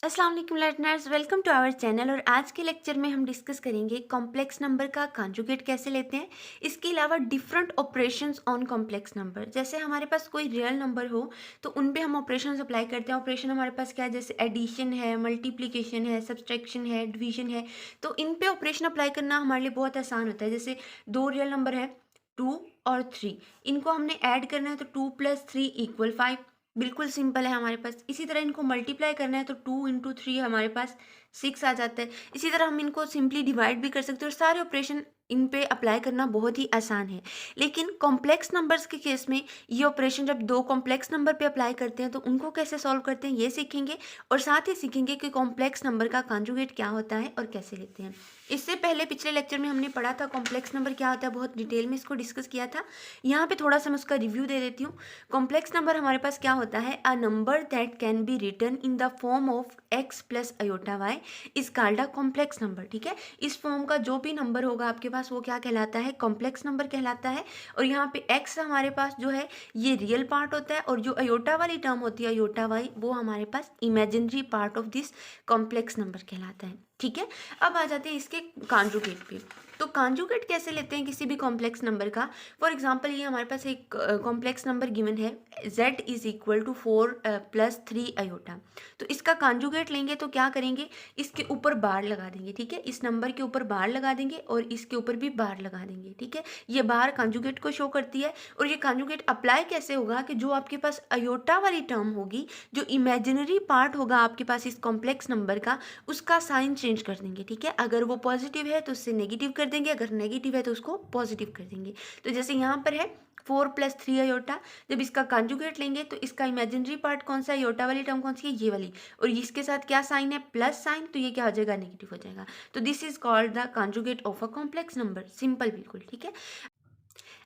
अस्सलाम वालेकुम learners, welcome to our channel. और आज के लेक्चर में हम डिस्कस करेंगे कॉम्प्लेक्स नंबर का कॉन्जुगेट कैसे लेते हैं। इसके अलावा different operations on complex number, जैसे हमारे पास कोई रियल नंबर हो तो उन पे हम ऑपरेशंस अप्लाई करते हैं। ऑपरेशन हमारे पास क्या है, जैसे एडिशन है, मल्टीप्लिकेशन है, सब्सट्रैक्शन है, डिवीजन है। तो इन पे ऑपरेशन अप्लाई करना हमारे लिए बहुत आसान होता है। जैसे दो रियल नंबर है 2 और 3, इनको हमने ऐड करना है तो 2 + 3 = 5। बिल्कुल सिंपल है हमारे पास। इसी तरह इनको मल्टीप्लाई करना है तो 2 × 3 हमारे पास 6 आ जाता है। इसी तरह हम इनको सिंपली डिवाइड भी कर सकते हैं और सारे ऑपरेशन इन पे अप्लाई करना बहुत ही आसान है। लेकिन कॉम्प्लेक्स नंबर्स के केस में ये ऑपरेशन जब दो कॉम्प्लेक्स नंबर पे अप्लाई करते हैं तो उनको कैसे सॉल्व करते हैं ये सीखेंगे। और साथ ही सीखेंगे कि कॉम्प्लेक्स नंबर का कॉन्जुगेट क्या होता है और कैसे लेते हैं। इससे पहले पिछले लेक्चर में हमने पढ़ा था कॉम्प्लेक्स नंबर क्या होता है, बहुत डिटेल में इसको डिस्कस किया था। यहाँ पे थोड़ा सा मैं उसका रिव्यू दे देती हूँ। कॉम्प्लेक्स नंबर हमारे पास क्या होता है, a number that can be written in the form of x + i is called a complex number. ठीक है, इस फॉर्म का जो भी नंबर होगा आपके पास वो क्या कहलाता है, कॉम्प्लेक्स नंबर कहलाता है। और यहाँ पे x हमारे पास जो है ये रियल पार्ट होता है और जो अयोटा वाली टर्म होती है अयोटा y वो हमारे पास imaginary part of this complex number कहलाता है। ठीक है, अब आ जाते हैं इसके कॉन्जुगेट पे। तो कॉन्जुगेट कैसे लेते हैं किसी भी कॉम्प्लेक्स नंबर का। फॉर एग्जांपल ये हमारे पास एक कॉम्प्लेक्स नंबर गिवन है z = 4 + 3 अयोटा। तो इसका कॉन्जुगेट लेंगे तो क्या करेंगे, इसके ऊपर बार लगा देंगे। ठीक है, इस नंबर के ऊपर बार लगा देंगे और इसके ऊपर भी बार लगा देंगे। ठीक है, ये बार कॉन्जुगेट को शो करती है। और ये कॉन्जुगेट अप्लाई कैसे होगा कि जो आपके पास अयोटा वाली टर्म होगी, जो इमेजिनरी पार्ट होगा आपके पास इस कॉम्प्लेक्स नंबर का, उसका साइन चेंज कर देंगे। ठीक है, अगर वो पॉजिटिव है तो उससे नेगेटिव कर देंगे, अगर नेगेटिव है तो उसको पॉजिटिव कर देंगे। तो जैसे यहाँ पर है 4 + 3 अयोटा, जब इसका कॉन्जुगेट लेंगे तो इसका इमेजिनरी पार्ट कौन सा है, अयोटा वाली टर्म कौन सी है, ये वाली। और इसके साथ क्या साइन है, प्लस साइन, तो ये क्या हो जाएगा, नेगेटिव हो जाएगा। तो this is called the conjugate of a complex number. Simple बिल्कुल। ठीक है,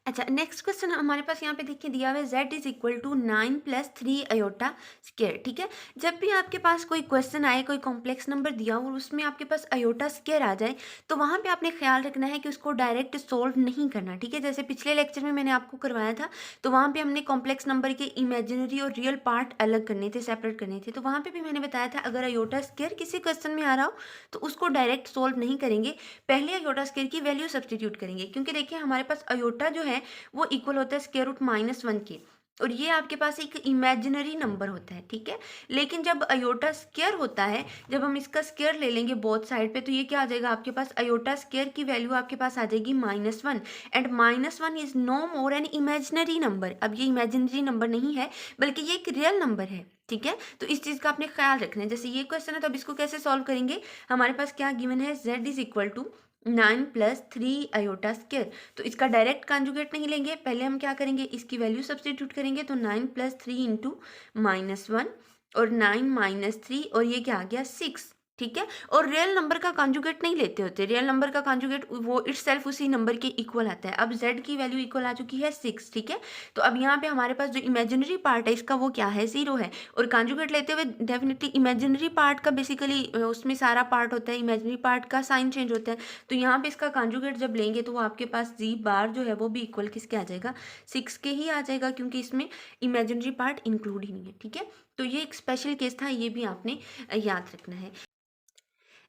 अच्छा नेक्स्ट क्वेश्चन हमारे पास यहाँ पे देखिए दिया हुआ है z = 9 + 3 अयोटा स्क्वायर। ठीक है, जब भी आपके पास कोई क्वेश्चन आए, कोई कॉम्प्लेक्स नंबर दिया हो और उसमें आपके पास अयोटा स्क्वायर आ जाए तो वहाँ पे आपने ख्याल रखना है कि उसको डायरेक्ट सोल्व नहीं करना। ठीक है, जैसे पिछले लेक्चर में मैंने आपको करवाया था तो वहाँ पे हमने कॉम्प्लेक्स नंबर के इमेजिनरी और रियल पार्ट अलग करने थे, सेपरेट करने थे। तो वहाँ पे भी मैंने बताया था अगर अयोटा स्क्वायर किसी क्वेश्चन में आ रहा हो तो उसको डायरेक्ट सोल्व नहीं करेंगे, पहले अयोटा स्क्वायर की वैल्यू सब्सटीट्यूट करेंगे। क्योंकि देखिए हमारे पास अयोटा जो है वो इक्वल होता है √-1 के, और ये आपके पास एक इमेजिनरी नंबर होता है। ठीक है, लेकिन जब अयोटा स्क्वायर होता है, जब हम इसका स्क्वायर ले लेंगे बोथ साइड पे तो ये क्या आ जाएगा, आपके पास अयोटा स्क्वायर की वैल्यू आपके पास आ जाएगी -1। And -1 is no more an imaginary number. अब ये इमेजिनरी नंबर नहीं है बल्कि ये एक रियल नंबर है। ठीक है, तो इस चीज़ का आपने ख्याल रखना है। जैसे ये क्वेश्चन है तो अब इसको कैसे सॉल्व करेंगे, हमारे पास क्या गिवन है, z = 9 + 3 अयोटा स्क्वायर। तो इसका डायरेक्ट कॉन्जुगेट नहीं लेंगे, पहले हम क्या करेंगे, इसकी वैल्यू सब्सटीट्यूट करेंगे। तो 9 + 3 × -1 और 9 - 3 और ये क्या आ गया 6। ठीक है, और रियल नंबर का कॉन्जुगेट नहीं लेते होते, रियल नंबर का कॉन्जुगेट वो इटसेल्फ उसी नंबर के इक्वल आता है। अब z की वैल्यू इक्वल आ चुकी है 6। ठीक है, तो अब यहाँ पे हमारे पास जो इमेजिनरी पार्ट है इसका वो क्या है, 0 है। और कॉन्जुगेट लेते हुए डेफिनेटली इमेजिनरी पार्ट का बेसिकली उसमें सारा पार्ट होता है, इमेजिनरी पार्ट का साइन चेंज होता है। तो यहाँ पे इसका कॉन्जुगेट जब लेंगे तो वो आपके पास जी बार जो है वो भी इक्वल किसके आ जाएगा, 6 के ही आ जाएगा, क्योंकि इसमें इमेजिनरी पार्ट इंक्लूड ही नहीं है। ठीक है, तो ये एक स्पेशल केस था, ये भी आपने याद रखना है।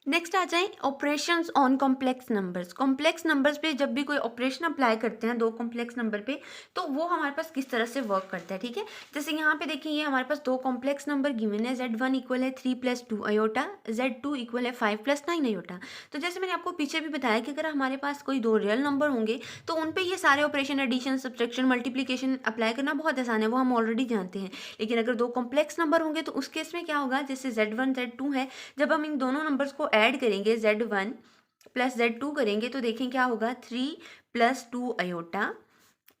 नेक्स्ट आ जाए operations on complex numbers. Complex numbers पे जब भी कोई ऑपरेशन अप्लाई करते हैं दो कॉम्प्लेक्स नंबर पे तो वो हमारे पास किस तरह से वर्क करता है। ठीक है, जैसे यहाँ पे देखिए ये हमारे पास दो कॉम्प्लेक्स नंबर गिवन है, z1 = 3 + 2 अयोटा, z2 = 5 + 9 अयोटा। तो जैसे मैंने आपको पीछे भी बताया कि अगर हमारे पास कोई दो रियल नंबर होंगे तो उन पे ये सारे operation addition, subtraction, multiplication apply करना बहुत आसान है, वो हम ऑलरेडी जानते हैं। लेकिन अगर दो कॉम्प्लेक्स नंबर होंगे तो उस केस में क्या होगा, जैसे z1 z2 है, जब हम इन दोनों नंबर्स को ऐड करेंगे z1 + z2 करेंगे तो देखें क्या होगा, 3 + 2 अयोटा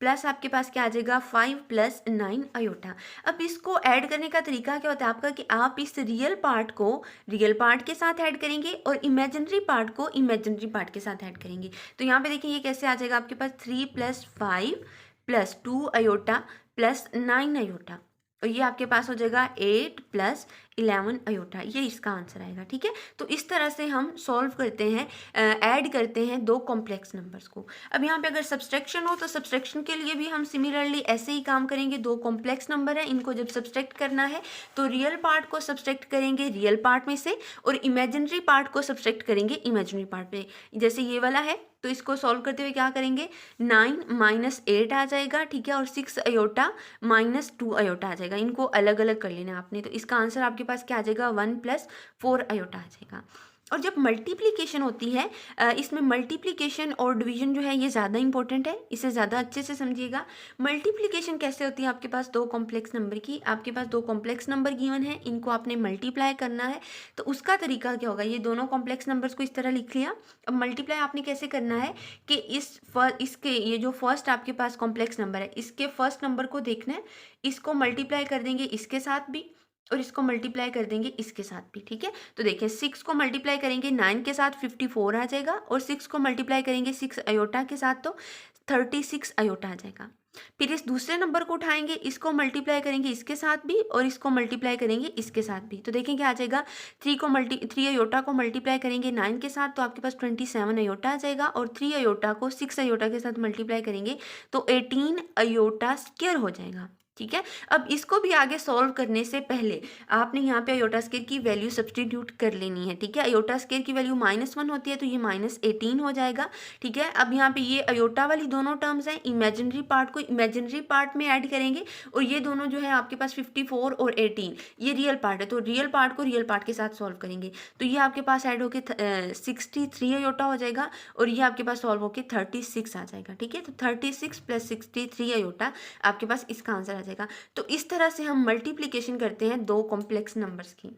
प्लस आपके पास क्या आ जाएगा 5 + 9 अयोटा। अब इसको ऐड करने का तरीका क्या होता है आपका, कि आप इस रियल पार्ट को रियल पार्ट के साथ ऐड करेंगे और इमेजिनरी पार्ट को इमेजिनरी पार्ट के साथ ऐड करेंगे। तो यहाँ पे देखिए ये कैसे आ जाएगा आपके पास 3 + 5 + 2 अयोटा + 9 अयोटा, और ये आपके पास हो जाएगा 8 + 11 अयोटा, ये इसका आंसर आएगा। ठीक है, तो इस तरह से हम सॉल्व करते हैं, ऐड करते हैं दो कॉम्प्लेक्स नंबर्स को। अब यहाँ पे अगर सब्सट्रैक्शन हो तो सब्सट्रैक्शन के लिए भी हम सिमिलरली ऐसे ही काम करेंगे। दो कॉम्प्लेक्स नंबर है, इनको जब सब्सट्रैक्ट करना है तो रियल पार्ट को सब्सट्रैक्ट करेंगे रियल पार्ट में से और इमेजिनरी पार्ट को सब्सट्रैक्ट करेंगे इमेजिनरी पार्ट में। जैसे ये वाला है तो इसको सॉल्व करते हुए क्या करेंगे, 9 माइनस 8 आ जाएगा। ठीक है, और 6 अयोटा माइनस 2 अयोटा आ जाएगा। इनको अलग अलग कर लेना आपने, तो इसका आंसर आपके पास क्या आ जाएगा, 1 प्लस 4 अयोटा आ जाएगा। और जब मल्टीप्लिकेशन होती है, इसमें मल्टीप्लिकेशन और डिवीजन जो है ये ज़्यादा इंपॉर्टेंट है, इसे ज़्यादा अच्छे से समझिएगा। मल्टीप्लिकेशन कैसे होती है, आपके पास दो कॉम्प्लेक्स नंबर की, आपके पास दो कॉम्प्लेक्स नंबर गिवन है, इनको आपने मल्टीप्लाई करना है। तो उसका तरीका क्या होगा, ये दोनों कॉम्प्लेक्स नंबर्स को इस तरह लिख लिया। अब मल्टीप्लाई आपने कैसे करना है कि इसके ये जो फर्स्ट आपके पास कॉम्प्लेक्स नंबर है, इसके फर्स्ट नंबर को देखना है, इसको मल्टीप्लाई कर देंगे इसके साथ भी और इसको मल्टीप्लाई कर देंगे इसके साथ भी। ठीक है, तो देखिए 6 को मल्टीप्लाई करेंगे 9 के साथ 54 आ जाएगा और 6 को मल्टीप्लाई करेंगे 6 अयोटा के साथ तो 36 अयोटा आ जाएगा। फिर इस दूसरे नंबर को उठाएंगे, इसको मल्टीप्लाई करेंगे इसके साथ भी और इसको मल्टीप्लाई करेंगे इसके साथ भी, तो देखें क्या आ जाएगा, 3 अयोटा को मल्टीप्लाई करेंगे 9 के साथ तो आपके पास 27 अयोटा आ जाएगा और 3 अयोटा को 6 अयोटा के साथ मल्टीप्लाई करेंगे तो 18 अयोटा स्क्वायर हो जाएगा। ठीक है, अब इसको भी आगे सॉल्व करने से पहले आपने यहाँ पे अयोटा स्क्वायर की वैल्यू सब्स्टिट्यूट कर लेनी है। ठीक है, अयोटा स्क्वायर की वैल्यू -1 होती है तो ये -18 हो जाएगा। ठीक है, अब यहाँ पे ये अयोटा वाली दोनों टर्म्स हैं, इमेजिनरी पार्ट को इमेजिनरी पार्ट में ऐड करेंगे और ये दोनों जो है आपके पास 54 और 18 ये रियल पार्ट है, तो रियल पार्ट को रियल पार्ट के साथ सॉल्व करेंगे तो ये आपके पास ऐड होके 63 अयोटा हो जाएगा और ये आपके पास सॉल्व होके 36 आ जाएगा। ठीक है, तो 36 प्लस 63 अयोटा आपके पास इसका आंसर आ जाएगा। तो इस तरह से हम मल्टीप्लिकेशन करते हैं दो कॉम्प्लेक्स नंबर्स की।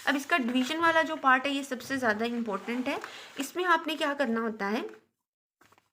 अब इसका डिवीजन वाला जो पार्ट है ये सबसे ज़्यादा इंपॉर्टेंट है। इसमें आपने क्या करना होता है,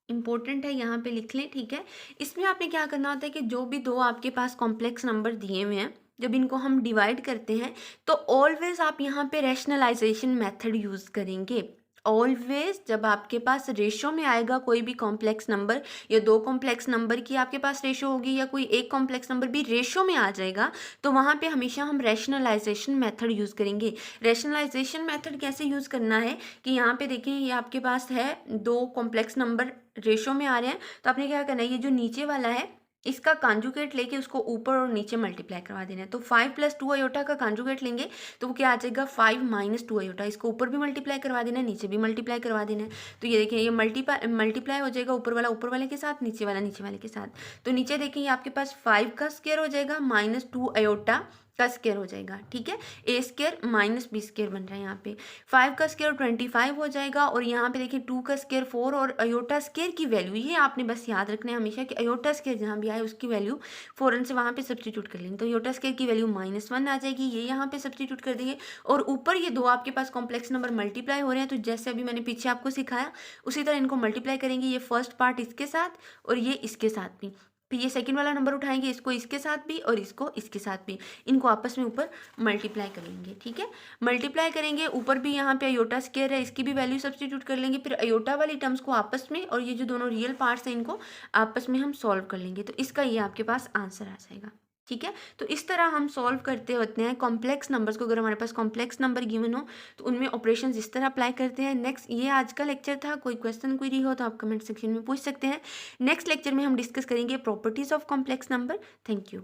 इंपॉर्टेंट है यहाँ पे लिख लें। ठीक है, इसमें आपने क्या करना होता है कि जो भी दो आपके पास कॉम्प्लेक्स नंबर दिए हुए हैं जब इनको हम डिवाइड करते हैं तो ऑलवेज आप यहाँ पे रैशनलाइजेशन मेथड यूज़ करेंगे। ऑलवेज जब आपके पास रेशो में आएगा कोई भी कॉम्प्लेक्स नंबर या दो कॉम्प्लेक्स नंबर की आपके पास रेशो होगी या कोई एक कॉम्प्लेक्स नंबर भी रेशो में आ जाएगा तो वहाँ पे हमेशा हम रैशनलाइजेशन मेथड यूज़ करेंगे। रैशनलाइजेशन मेथड कैसे यूज़ करना है कि यहाँ पे देखें ये आपके पास है दो कॉम्प्लेक्स नंबर रेशो में आ रहे हैं तो आपने क्या करना है, ये जो नीचे वाला है इसका कॉन्जुगेट लेके उसको ऊपर और नीचे मल्टीप्लाई करवा देना है। तो 5 प्लस 2 अयोटा का कॉन्जुगेट लेंगे तो वो क्या आ जाएगा, 5 माइनस 2 अयोटा। इसको ऊपर भी मल्टीप्लाई करवा देना है, नीचे भी मल्टीप्लाई करवा देना है। तो ये देखिए ये मल्टीप्लाई हो जाएगा, ऊपर वाला ऊपर वाले के साथ, नीचे वाला नीचे वाले के साथ। तो नीचे देखिए ये आपके पास 5 का स्क्वायर हो जाएगा माइनस 2 अयोटा का स्क्वायर हो जाएगा। ठीक है, ए स्क्वायर माइनस बी स्क्वायर बन रहा है। यहाँ पे 5 का स्क्वायर 25 हो जाएगा और यहाँ पे देखिए 2 का स्क्वायर 4 और अयोटा स्क्वायर की वैल्यू ये आपने बस याद रखना है हमेशा कि अयोटा स्क्वायर जहाँ भी आए उसकी वैल्यू फ़ौरन से वहाँ पे सब्स्टिट्यूट कर लेंगे। तो अयोटा स्क्वायर की वैल्यू -1 आ जाएगी, ये यहाँ पे सब्स्टिट्यूट कर देंगे और ऊपर ये दो आपके पास कॉम्प्लेक्स नंबर मल्टीप्लाई हो रहे हैं तो जैसे अभी मैंने पीछे आपको सिखाया उसी तरह इनको मल्टीप्लाई करेंगे, ये फर्स्ट पार्ट इसके साथ और ये इसके साथ भी। फिर ये सेकंड वाला नंबर उठाएंगे, इसको इसके साथ भी और इसको इसके साथ भी, इनको आपस में ऊपर मल्टीप्लाई कर लेंगे। ठीक है, मल्टीप्लाई करेंगे, ऊपर भी यहाँ पे अयोटा स्क्वायर है इसकी भी वैल्यू सब्स्टिट्यूट कर लेंगे, फिर अयोटा वाली टर्म्स को आपस में और ये जो दोनों रियल पार्ट्स हैं इनको आपस में हम सॉल्व कर लेंगे तो इसका ये आपके पास आंसर आ जाएगा। ठीक है, तो इस तरह हम सॉल्व करते होते हैं कॉम्प्लेक्स नंबर्स को। अगर हमारे पास कॉम्प्लेक्स नंबर गिवन हो तो उनमें ऑपरेशंस इस तरह अप्लाई करते हैं। नेक्स्ट ये आज का लेक्चर था, कोई क्वेश्चन क्वेरी हो तो आप कमेंट सेक्शन में पूछ सकते हैं। नेक्स्ट लेक्चर में हम डिस्कस करेंगे properties of complex number. Thank you.